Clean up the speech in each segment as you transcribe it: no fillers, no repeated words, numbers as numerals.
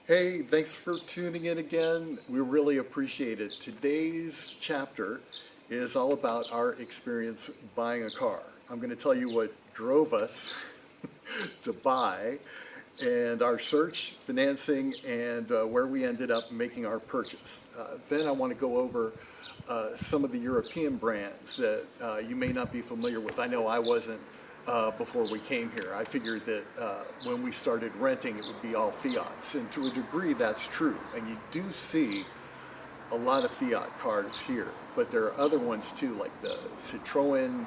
Hey, thanks for tuning in again. We really appreciate it. Today's chapter is all about our experience buying a car. I'm going to tell you what drove us to buy and our search, financing, and where we ended up making our purchase. Then I want to go over some of the European brands that you may not be familiar with. I know I wasn't before we came here. I figured that when we started renting, it would be all Fiats, and to a degree that's true. And you do see a lot of Fiat cars here, but there are other ones too, like the Citroën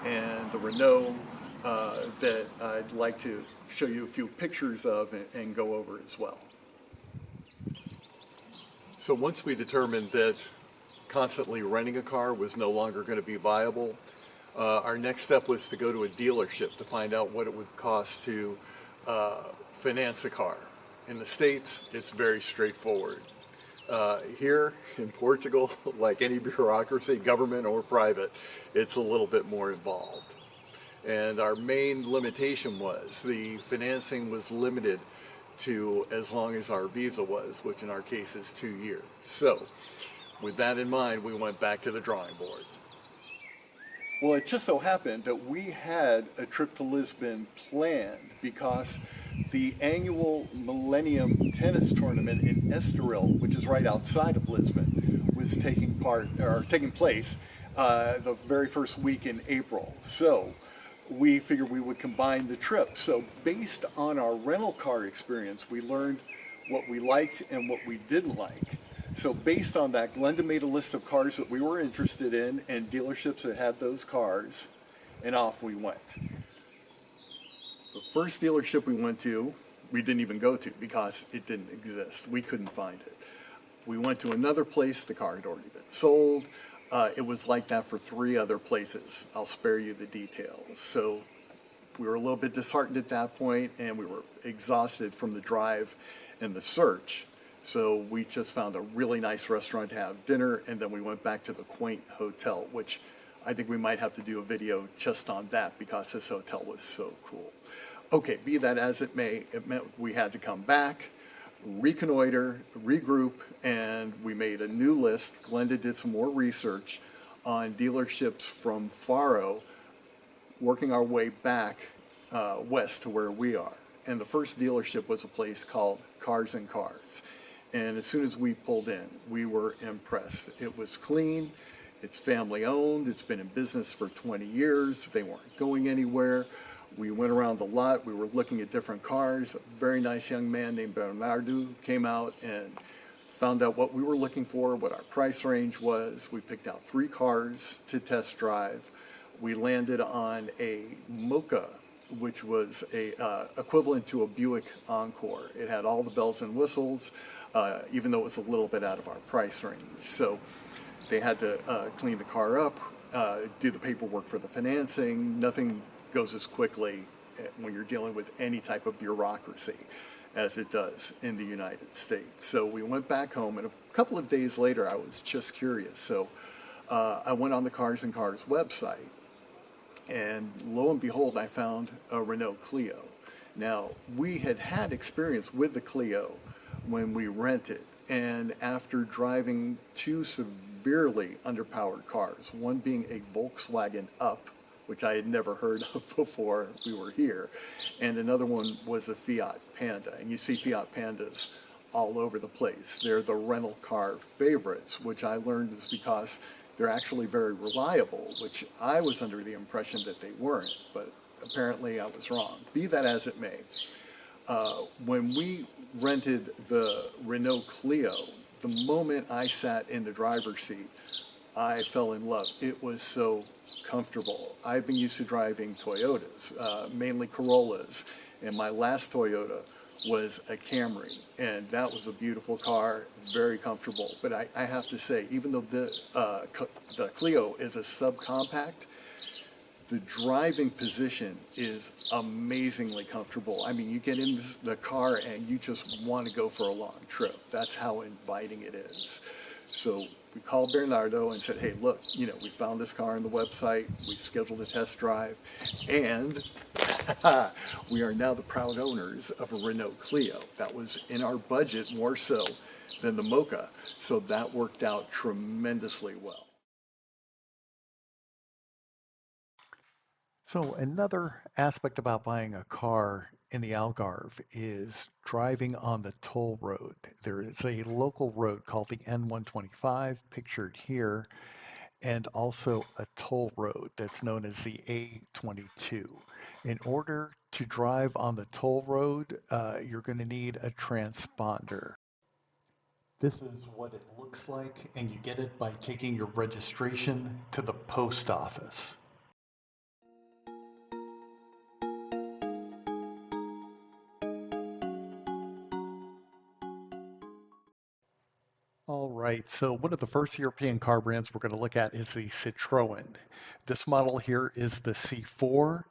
and the Renault that I'd like to show you a few pictures of and go over as well. So once we determined that constantly renting a car was no longer going to be viable, our next step was to go to a dealership to find out what it would cost to finance a car. In the States, it's very straightforward. Here in Portugal, like any bureaucracy, government or private, it's a little bit more involved. And our main limitation was the financing was limited to as long as our visa was, which in our case is 2 years. So with that in mind, we went back to the drawing board. Well, it just so happened that we had a trip to Lisbon planned because the annual Millennium Tennis Tournament in Estoril, which is right outside of Lisbon, was taking place the very first week in April. So we figured we would combine the trip. So based on our rental car experience, we learned what we liked and what we didn't like. So based on that, Glenda made a list of cars that we were interested in and dealerships that had those cars, and off we went. The first dealership we went to, we didn't even go to because it didn't exist. We couldn't find it. We went to another place, the car had already been sold. It was like that for 3 other places. I'll spare you the details. So we were a little bit disheartened at that point, and we were exhausted from the drive and the search. So we just found a really nice restaurant to have dinner, and then we went back to the quaint hotel, which I think we might have to do a video just on that because this hotel was so cool. Okay, be that as it may, it meant we had to come back, reconnoiter, regroup, and we made a new list. Glenda did some more research on dealerships from Faro, working our way back west to where we are. And the first dealership was a place called Cars and Cars. And as soon as we pulled in, we were impressed. It was clean, it's family owned, it's been in business for 20 years, they weren't going anywhere. We went around the lot, we were looking at different cars. A very nice young man named Bernardo came out and found out what we were looking for, what our price range was. We picked out 3 cars to test drive. We landed on a Mocha, which was a equivalent to a Buick Encore. It had all the bells and whistles, even though it was a little bit out of our price range. So they had to clean the car up, do the paperwork for the financing. Nothing goes as quickly when you're dealing with any type of bureaucracy as it does in the United States. So we went back home, and a couple of days later I was just curious. So I went on the Cars and Cars website, and lo and behold, I found a Renault Clio. Now, we had experience with the Clio when we rented, and after driving 2 severely underpowered cars, one being a Volkswagen Up, which I had never heard of before we were here, and another one was a Fiat Panda. And you see Fiat Pandas all over the place. They're the rental car favorites, which I learned is because they're actually very reliable, which I was under the impression that they weren't, but apparently I was wrong. Be that as it may, when we rented the Renault Clio, the moment I sat in the driver's seat, I fell in love. It was so comfortable. I've been used to driving Toyotas, mainly Corollas, and my last Toyota was a Camry, and that was a beautiful car, very comfortable. But I have to say, even though the Clio is a subcompact, the driving position is amazingly comfortable. I mean, you get in the car and you just want to go for a long trip. That's how inviting it is. So we called Bernardo and said, hey, look, we found this car on the website. We scheduled a test drive. And we are now the proud owners of a Renault Clio. That was in our budget more so than the Mocha. So that worked out tremendously well. So another aspect about buying a car in the Algarve is driving on the toll road. There is a local road called the N125, pictured here, and also a toll road that's known as the A22. In order to drive on the toll road, you're going to need a transponder. This is what it looks like, and you get it by taking your registration to the post office. All right, so one of the first European car brands we're going to look at is the Citroën. This model here is the C4.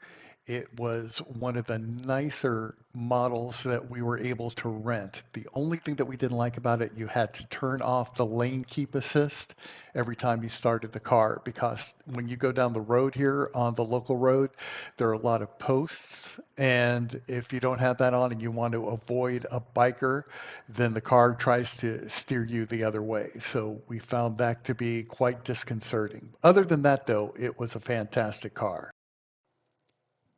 It was one of the nicer models that we were able to rent. The only thing that we didn't like about it, you had to turn off the lane keep assist every time you started the car, because when you go down the road here on the local road, there are a lot of posts, and if you don't have that on and you want to avoid a biker, then the car tries to steer you the other way. So we found that to be quite disconcerting. Other than that, though, it was a fantastic car.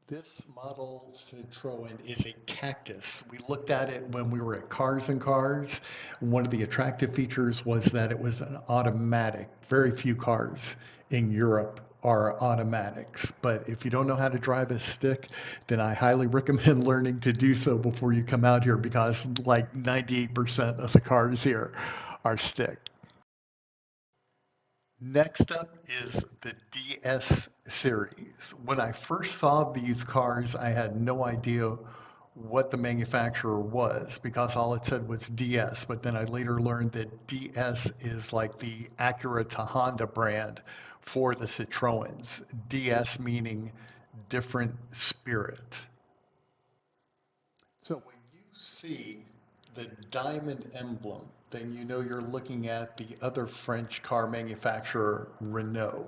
This model Citroen is a cactus. We looked at it when we were at Cars and Cars. One of the attractive features was that it was an automatic. Very few cars in Europe are automatics. But if you don't know how to drive a stick, then I highly recommend learning to do so before you come out here, because like 98% of the cars here are stick. Next up is the DS series. When I first saw these cars, I had no idea what the manufacturer was, because all it said was DS. But then I later learned that DS is like the Acura to Honda brand for the Citroens. DS meaning different spirit. So when you see the diamond emblem, then you know you're looking at the other French car manufacturer, Renault.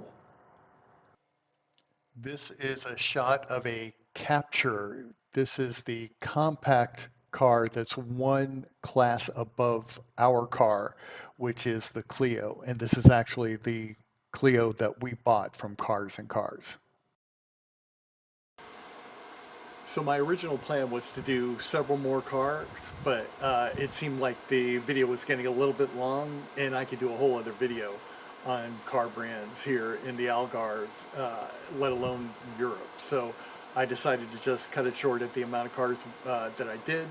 This is a shot of a Capture. This is the compact car that's one class above our car, which is the Clio. And this is actually the Clio that we bought from Cars and Cars. So my original plan was to do several more cars, but it seemed like the video was getting a little bit long, and I could do a whole other video on car brands here in the Algarve, let alone Europe. So I decided to just cut it short at the amount of cars that I did.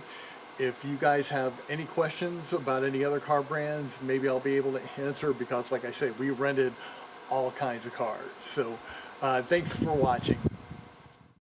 If you guys have any questions about any other car brands, maybe I'll be able to answer, because like I said, we rented all kinds of cars. So thanks for watching.